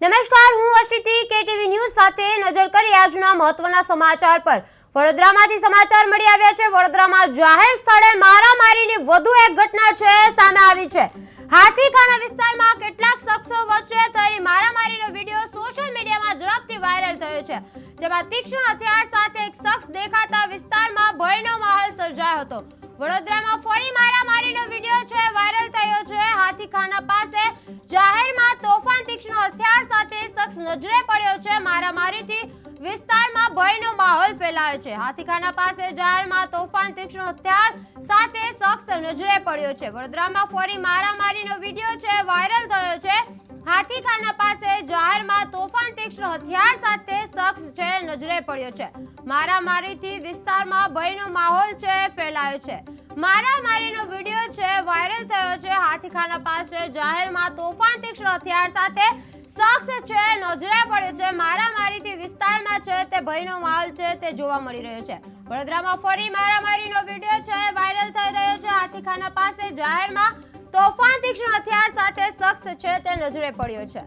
નમસ્કાર, હું અશ્વિતિ KTV news સાથે નજર કરી આજના મહત્વના સમાચાર પર। વડોદરામાંથી સમાચાર મળી આવ્યા છે। વડોદરામાં જાહેર સ્થળે મારામારીની વધુ એક ઘટના છે સામે આવી છે। હાથીખાના વિસ્તારમાં કેટલાક શખ્સો વચ્ચે થયેલી મારામારીનો વિડિયો સોશિયલ મીડિયામાં ઝડપથી વાયરલ થયો છે, જેમાં તીક્ષ્ણ હથિયાર સાથે એક શખ્સ દેખાતા વિસ્તારમાં ભયનો માહોલ સર્જાયો હતો। વડોદરામાં ફરી મારામારીનો વિડિયો છે વાયરલ થયો છે। હાથીખાના પાસે જાહેરમાં તોફાન તીક્ષ્ણ હથિયાર સાથે શખ્સ નજરે પડ્યો છે। મારામારીથી વિસ્તારમાં ભયનો માહોલ ફેલાયો છે। હાથીખાના પાસે જાહેરમાં તોફાન તીક્ષ્ણ હથિયાર સાથે શખ્સ નજરે પડ્યો છે। વડોદરામાં ફરી મારામારીનો વિડિયો છે વાયરલ થયો છે। હાથીખાના પાસે જાહેરમાં તોફાન તીક્ષ્ણ હથિયાર સાથે શખ્સ છે નજરે પડ્યો છે। મારામારીથી વિસ્તારમાં ભયનો માહોલ છે ફેલાયો છે। મારામારીનો વિડિયો છે વાયરલ થયો છે। હાથીખાના પાસે જાહેરમાં તોફાન તીક્ષ્ણ હથિયાર સાથે શખ્સ છે નજરે પડ્યો છે। મારામારીથી વિસ્તારમાં છે તે ભયનો માહોલ છે તે જોવા મળી રહ્યો છે। વડોદરામાં ફરી મારામારીનો વિડિયો છે વાયરલ થઈ રહ્યો છે। હાથીખાના પાસે જાહેરમાં તોફાન તીક્ષ્ણ હથિયાર સાથે શખ્સ છે તે નજરે પડ્યો છે।